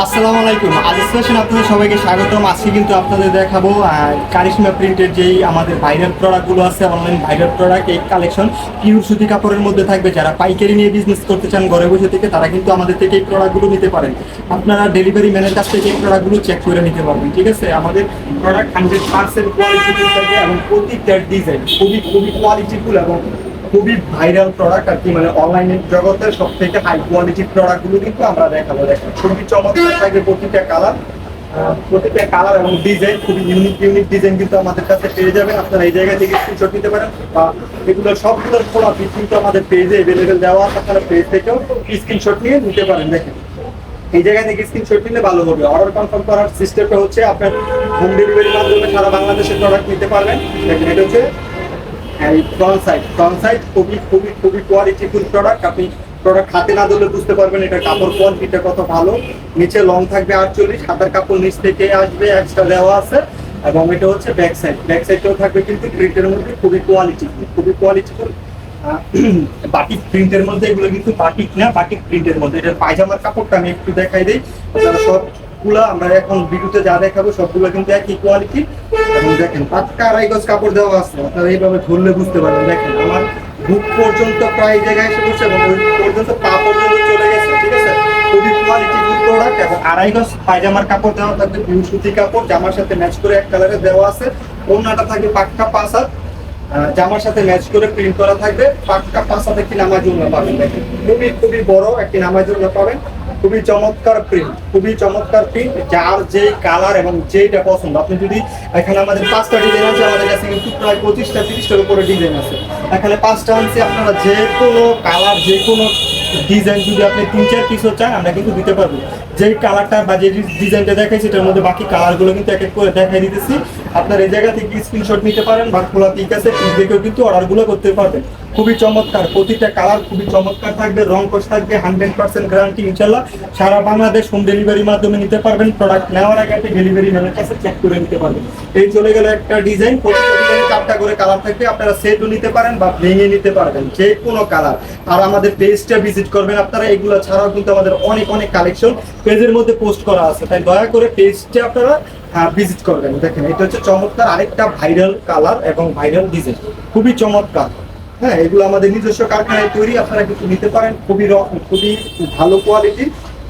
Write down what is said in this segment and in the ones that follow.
আসসালামু আলাইকুম। আজিজ ফ্যাশন আপনাদের সবাইকে স্বাগতম। আজকে কিন্তু আপনাদের দেখাবো কারিশমা প্রিন্টের যেই আমাদের ভাইরাল প্রোডাক্টগুলো আছে, অনলাইন ভাইরাল প্রোডাক্ট। এই কালেকশন পিওর সুতি কাপড়ের মধ্যে থাকবে। যারা পাইকারি নিয়ে বিজনেস করতে চান ঘরে বসে থেকে, তারা কিন্তু আমাদের থেকে এই প্রোডাক্টগুলো নিতে পারেন। আপনারা ডেলিভারি ম্যানের কাছ থেকে এই প্রোডাক্টগুলো চেক করে নিতে পারবেন। ঠিক আছে, আমাদের প্রোডাক্ট 100% কোয়ালিটিফুল থাকে এবং প্রতিটা ডিজাইন খুবই খুবই কোয়ালিটিফুল এবং খুবই ভাইরাল প্রোডাক্ট আর কি। মানে অনলাইনের জগতের সব থেকে হাই কোয়ালিটির প্রোডাক্টগুলো কিন্তু আমরা দেখাবো। দেখেন খুবই চমৎকার থাকবে প্রতিটা কালার এবং ডিজাইন খুবই ইউনিক ডিজাইন কিন্তু আমাদের কাছে পেয়ে যাবেন। আপনারা এই জায়গা থেকে স্ক্রিনশট নিতে পারেন বা এগুলো সবগুলোর খোলা পিস কিন্তু আমাদের পেজে অ্যাভেলেবেল দেওয়া আছে। আপনারা পেজ থেকেও স্ক্রিনশট নিয়ে নিতে পারেন। দেখেন এই জায়গা থেকে স্ক্রিনশট নিলে ভালো হবে। অর্ডার কনফার্ম করার সিস্টেমটা হচ্ছে আপনার হোম ডেলিভারির মাধ্যমে সারা বাংলাদেশের প্রোডাক্ট নিতে পারবেন। দেখেন এটা হচ্ছে ফ্রন্ট সাইড খুবই খুবই খুবই কোয়ালিটিফুল প্রোডাক্ট। আপনি প্রোডাক্ট হাতে না ধরলে বুঝতে পারবেন এটা কাপড় কোয়ালিটিটা কত ভালো। নিচে লং থাকবে 48, হাতার কাপড় নিচ থেকে আসবে, এক্সট্রা দেওয়া আছে। এবং এটা হচ্ছে ব্যাক সাইডটাও থাকবে কিন্তু প্রিন্টের মধ্যে খুবই কোয়ালিটিফুল বাটিক প্রিন্টের মধ্যে। এগুলো কিন্তু বাটিক না, বাটিক প্রিন্টের মধ্যে। এটার পায়জামার কাপড়টা আমি একটু দেখাই দিই। আপনারা সবগুলা আমরা এখন ভিডিওতে যা দেখাবো সবগুলো কিন্তু একই কোয়ালিটি। এবং দেখেন পাক্কা আড়াই গজ কাপড় দেওয়া আছে। আপনারা এইভাবে ধরলে বুঝতে পারবেন। দেখেন আমার বুক পর্যন্ত প্রায় জায়গায় এসে পড়ছে এবং ওই পর্যন্ত পা পর্যন্ত চলে গেছে। ঠিক আছে, খুবই কোয়ালিটিফুল প্রোডাক্ট এবং আড়াই গজ পায়জামার কাপড় দেওয়া থাকবে, পিওর সুতি কাপড়। জামার সাথে ম্যাচ করে এক কালারে দেওয়া আছে। ওড়নাটা থাকবে পাক্কা 5 হাত, জামার সাথে ম্যাচ করে প্রিন্ট করা থাকবে। পাক্কা 5 হাত একটি নামাজ ওড়না পাবেন। দেখেন খুবই খুবই বড় একটি নামাজ ওড়না পাবেন। খুবই চমৎকার প্রিন্ট, যার যে কালার এবং যেটা পছন্দ। আপনি যদি এখানে আমাদের 5টা ডিজাইন আছে, আমাদের কাছে কিন্তু প্রায় 25-30টার উপরে ডিজাইন আছে। এখানে 5টা আনছি। আপনারা যে কোনো কালার যে কোনো ডিজাইন যদি আপনি 3-4 পিসও চান আমরা কিন্তু দিতে পারবো। যে কালারটা বা যে ডিজাইনটা দেখাইছি সেটার মধ্যে বাকি কালারগুলো কিন্তু এক এক করে দেখাই দিতেছি। আপনার এই জায়গা থেকে স্ক্রিনশট নিতে পারেন বা খোলা পিক আছে, পিক দেখেও কিন্তু অর্ডারগুলো করতে পারবেন। খুবই চমৎকার, প্রতিটা কালার খুবই চমৎকার থাকবে। রং কোশ থাকবে 100% গ্যারান্টি ইনশাল্লাহ। সারা বাংলাদেশ হোম ডেলিভারির মাধ্যমে নিতে পারবেন। প্রোডাক্ট নেওয়ার আগে আপনি ডেলিভারি ম্যানের কাছে চেক করে নিতে পারবেন। এই চলে গেল একটা ডিজাইন। প্রতিটা ডিজাইনে 4টা করে কালার থাকবে। আপনারা সেটও নিতে পারেন বা ভেঙে নিতে পারবেন, যে কোনো কালার। আর আমাদের পেজটা ভিজিট করবেন আপনারা। এগুলো ছাড়াও কিন্তু আমাদের অনেক অনেক কালেকশন পেজের মধ্যে পোস্ট করা আছে, তাই দয়া করে পেজটা আপনারা ভিজিট করবেন। দেখেন এটা হচ্ছে চমৎকার আরেকটা ভাইরাল কালার এবং ভাইরাল ডিজাইন, খুবই চমৎকার। হ্যাঁ, এগুলো আমাদের নিজস্ব কারখানায় তৈরি। আপনারা কিন্তু নিতে পারেন। খুবই ভালো কোয়ালিটি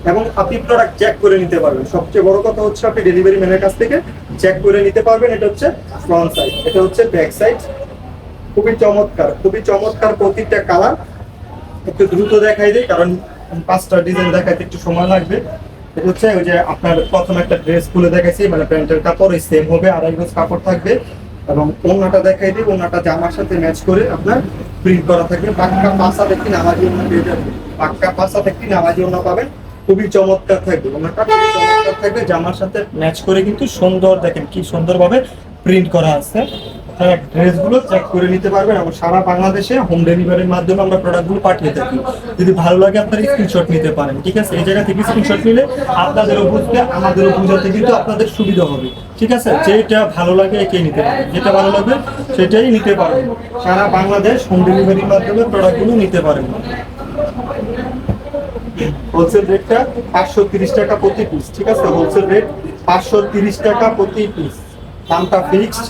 এবং আপনি প্রোডাক্ট চেক করে নিতে পারবেন। সবচেয়ে বড় কথা হচ্ছে আপনি ডেলিভারি ম্যানের কাছ থেকে চেক করে নিতে পারবেন। এটা হচ্ছে ফ্রন্ট সাইড, এটা হচ্ছে ব্যাক সাইড। খুবই চমৎকার প্রতিটা কালার। একটু দ্রুত দেখাই দিই কারণ 5টা ডিজাইন দেখাইতে একটু সময় লাগবে। এটা হচ্ছে ওই যে আপনার প্রথম একটা ড্রেস খুলে দেখাইছি, মানে প্যান্টের কাপড় এই সেম হবে, আড়াই গজ কাপড় থাকবে। এবং ওড়নাটা দেখাই দিই, ওড়নাটা জামার সাথে ম্যাচ করে আপনার প্রিন্ট করা থাকবে। পাক্কা 5 হাত একটি নামাজি ওড়না পেয়ে যাবেন। পাক্কা 5 হাত একটি নামাজি ওড়না পাবেন। খুবই চমৎকার থাকবে ওড়নাটা, খুবই চমৎকার থাকবে। জামার সাথে ম্যাচ করে কিন্তু সুন্দর, দেখেন কি সুন্দরভাবে প্রিন্ট করা আছে। আপনারা ড্রেসগুলো চেক করে নিতে পারবেন এবং সারা বাংলাদেশে হোম ডেলিভারির মাধ্যমে আমরা প্রোডাক্টগুলো পাঠিয়ে থাকি। যদি ভালো লাগে আপনারা স্ক্রিনশট নিতে পারেন। ঠিক আছে, এই জায়গা থেকে স্ক্রিনশট নিলে আপনাদেরও বুঝতে আমাদেরও বুঝাতে কিন্তু আপনাদের সুবিধা হবে। ঠিক আছে, যেটা ভালো লাগে এটাই নিতে পারবেন, যেটা ভালো লাগবে সেটাই নিতে পারবেন। সারা বাংলাদেশ হোম ডেলিভারির মাধ্যমে প্রোডাক্টগুলো নিতে পারেন। হোলসেল রেটটা 530 টাকা প্রতি পিস। ঠিক আছে, হোলসেল রেট 530 টাকা প্রতি পিস। দামটা ফিক্সড।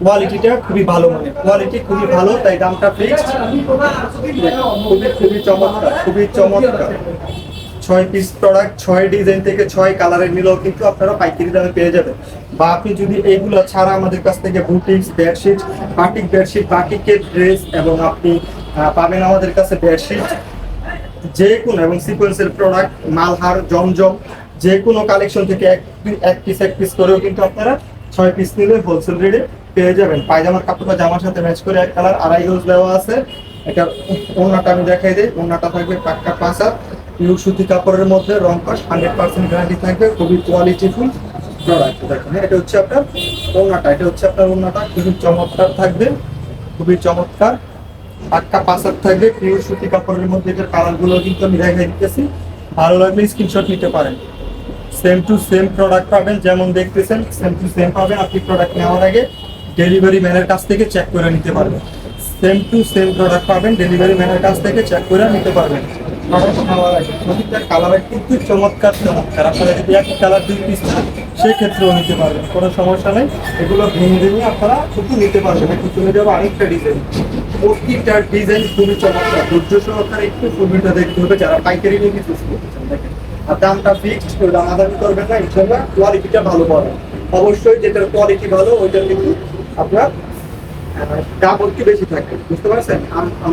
কোয়ালিটিটা খুবই ভালো, মানে কোয়ালিটি খুবই ভালো, তাই দামটা ফিক্সড। খুবই চমৎকার 6 পিস প্রোডাক্ট, 6 ডিজাইন থেকে 6 কালারের নিলেও কিন্তু আপনারা পাইকারি দামে পেয়ে যাবেন। বা আপনি যদি এইগুলো ছাড়া আমাদের কাছ থেকে বুটিক্স, বেডশিট, বাটিকের ড্রেস এবং আপনি পাবেন আমাদের কাছে বেডশিট যে কোনো এবং সিকোয়েন্সের প্রোডাক্ট, মালহার, জমজম, যে কোনো কালেকশন থেকে এক পিস করেও কিন্তু আপনারা 6 পিস নিলে হোলসেল রেটে পেয়ে যাবেন। পায়জামার কাপড়টা জামার সাথে ম্যাচ করে এক কালার, আড়াই গজ দেওয়া আছে। এটা ওড়নাটা আমি দেখাই দিই। ওড়নাটা থাকবে পাক্কা 5 হাত, পিওর সুতি কাপড়ের মধ্যে, রং কস 100% গ্যারান্টি থাকবে। খুবই কোয়ালিটিফুল প্রোডাক্ট। দেখেন এটা হচ্ছে আপনার ওড়নাটা, খুবই চমৎকার থাকবে, খুবই চমৎকার। পাক্কা 5 হাত থাকবে, পিওর সুতি কাপড়ের মধ্যে। এটার কালারগুলো কিন্তু আমি দেখাই দিতেছি, ভালো লাগলে স্ক্রিনশট নিতে পারেন। সেম টু সেম প্রোডাক্ট পাবেন, যেমন দেখতেছেন সেম টু সেম পাবেন। আপনি প্রোডাক্ট নেওয়ার আগে ডেলিভারি ম্যানের কাছ থেকে চেক করে নিতে পারবেন। সেম টু সেম প্রোডাক্ট পাবেন, ডেলিভারি ম্যানের কাছ থেকে চেক করে নিতে পারবেন। প্রোডাক্ট নেওয়ার আগে প্রতিটা কালার কিন্তু চমৎকার চমৎকার। আপনারা যদি একই কালার 2 পিস চান সেক্ষেত্রেও নিতে পারবেন, কোনো সমস্যা নেই। এগুলো ভেঙে ভেঙে আপনারা শুধু নিতে পারবেন। একটু চলে যাবো আরেকটা ডিজাইন। প্রতিটা ডিজাইন খুবই চমৎকার, ধৈর্য সহকারে একটু ছবিটা দেখতে হবে যারা পাইকারি নিয়ে বিজনেস করতে চান। দেখেন, আর দামটা ফিক্সড, কেউ দামাদামি করবেন না, ইনশাল্লাহ কোয়ালিটিটা ভালো পাবেন। অবশ্যই যেটার কোয়ালিটি ভালো ওইটার কিন্তু আপনার দাম একটু বেশি থাকে, বুঝতে পারছেন?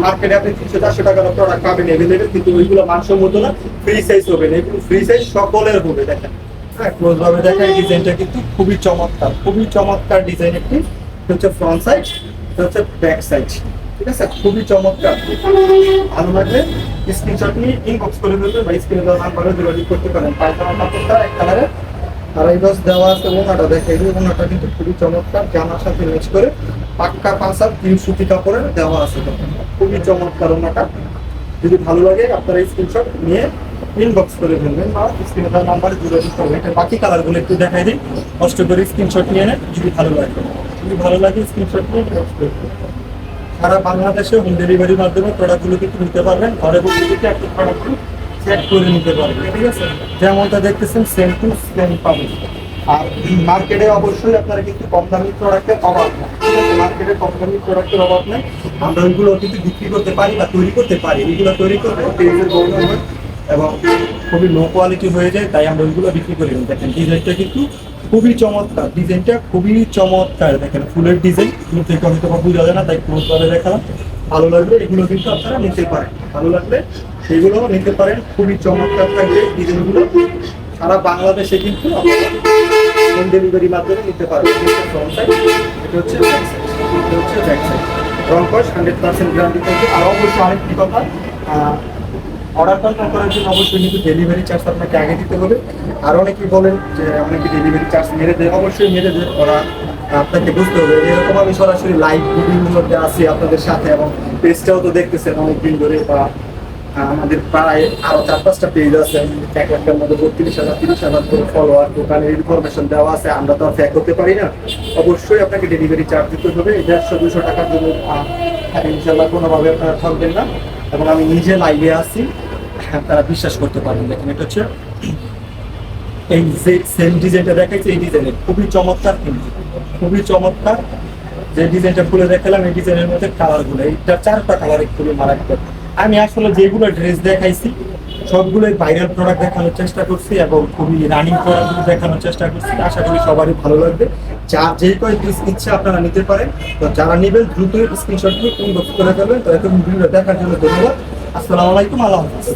মার্কেটে আপনি 300-400 টাকার প্রোডাক্ট পাবেন এভেলেবেল, কিন্তু ওইগুলো মানসম্মত না, ফ্রি সাইজ হবে না। এগুলো ফ্রি সাইজ সকলের হবে। দেখেন, হ্যাঁ, ক্লোজ ভাবে দেখা এই ডিজাইনটা কিন্তু খুবই চমৎকার, খুবই চমৎকার ডিজাইন একটি। এটা হচ্ছে ফ্রন্ট সাইড, এটা হচ্ছে ব্যাক সাইড, ঠিক আছে? খুবই চমৎকার। ভালো লাগলে স্ক্রিনশট নিয়ে ইনবক্স করে দেবেন বা স্ক্রিনে দেওয়া নাম্বারে যোগাযোগ করতে পারেন। পায়জামা কাপড়টা এক কালারের, আড়াই গজ দেওয়া আছে। ওনাটা দেখে ওনাটা কিন্তু খুবই চমৎকার, জামার সাথে ম্যাচ করে পাক্কা 5 3 সুতি কাপড়ের দেওয়া আছে। খুবই চমৎকার ওনাটা। যদি ভালো লাগে আপনারা স্ক্রিনশট নিয়ে ইনবক্স করে ফেলবেন বা স্ক্রিনে দেওয়া নাম্বারে যোগাযোগ করবেন। এটা বাকি কালারগুলো একটু দেখাই দিই, কষ্ট করে স্ক্রিনশট নিয়ে নেন যদি ভালো লাগে। যদি ভালো লাগে স্ক্রিনশট নিয়ে ইনবক্স করবেন। সারা বাংলাদেশে হোম ডেলিভারির মাধ্যমে প্রোডাক্টগুলো কিন্তু নিতে পারবেন। ঘরে বসে থেকে একটা প্রোডাক্টগুলো চেক করে নিতে পারবেন, ঠিক আছে? যেমনটা দেখতেছেন সেম টু সেম পাবেন। আর মার্কেটে অবশ্যই আপনারা কিন্তু কম দামি প্রোডাক্টের অভাব নেই, ঠিক আছে? মার্কেটে কম দামি প্রোডাক্টের অভাব নেই। আমরা ওইগুলো কিন্তু বিক্রি করতে পারি বা তৈরি করতে পারি। এগুলো তৈরি করতে পেজের বর্ণ হয় এবং খুবই লো কোয়ালিটি হয়ে যায়, তাই আমরা ওইগুলো বিক্রি করি না। দেখেন ডিজাইনটা কিন্তু খুবই চমৎকার, ডিজাইনটা খুবই চমৎকার। দেখেন ফুলের ডিজাইন দূর থেকে হয়তো বা বোঝা যায় না, তাই ক্লোজ ভাবে দেখালাম। ভালো লাগলে এগুলো কিন্তু আপনারা নিতে পারেন, ভালো লাগলে সেগুলো নিতে পারেন। খুবই চমৎকার থাকবে ডিজাইনগুলো। সারা বাংলাদেশে কিন্তু আপনারা হোম ডেলিভারি মাধ্যমে নিতে পারবেন। ফ্রন্ট সাইড, এটা হচ্ছে ব্যাক সাইড, এটা হচ্ছে ব্যাক সাইড। রং কস 100% গ্যারান্টি থাকবে। আর অবশ্যই আরেকটি কথা, অর্ডার কনফার্ম করার জন্য অবশ্যই কিন্তু ডেলিভারি চার্জ আপনাকে আগে দিতে হবে। আর অনেকেই বলেন যে অনেকে ডেলিভারি চার্জ মেরে দেয়, অবশ্যই মেরে দেয়। ওরা আপনাকে বুঝতে হবে। এরকম আমি সরাসরি লাইভ ভিডিওগুলোতে আছি আপনাদের সাথে, এবং পেজটাও তো দেখতেছেন অনেকদিন ধরে। বা আমাদের প্রায় আরো 4-5টা পেজ আছে, 1 লাখের মধ্যে 32,000 30,000 করে ফলোয়ার। দোকানের ইনফরমেশন দেওয়া আছে, আমরা তো আর ফেক হতে পারি না। অবশ্যই আপনাকে ডেলিভারি চার্জ দিতে হবে। 150-200 টাকার জন্য ইনশাল্লাহ কোনোভাবে আপনারা ঠকবেন না। এবং আমি নিজে লাইভে আছি, তারা বিশ্বাস করতে পারবেন। দেখেন, এটা হচ্ছে এই যে সেম ডিজাইনটা দেখাইছে, এই ডিজাইনের খুবই চমৎকার, কিন্তু খুবই চমৎকার। যে ডিজাইনটা খুলে দেখালাম এই ডিজাইনের মধ্যে কালারগুলো, এইটা 4টা কালার খুবই মারাত্মক। আমি আসলে যেগুলো ড্রেস দেখাইছি সবগুলোই ভাইরাল প্রোডাক্ট দেখানোর চেষ্টা করছি এবং খুবই রানিং প্রোডাক্ট দেখানোর চেষ্টা করছি। আশা করি সবারই ভালো লাগবে। যার যে কয় পিস ইচ্ছা আপনারা নিতে পারেন। তো যারা নেবেন দ্রুত স্ক্রিনশট নিয়ে ইনবক্স করে ফেলবেন। তো এত ভিডিও দেখার জন্য ধন্যবাদ। আসসালামু আলাইকুম, আল্লাহ হাফেজ।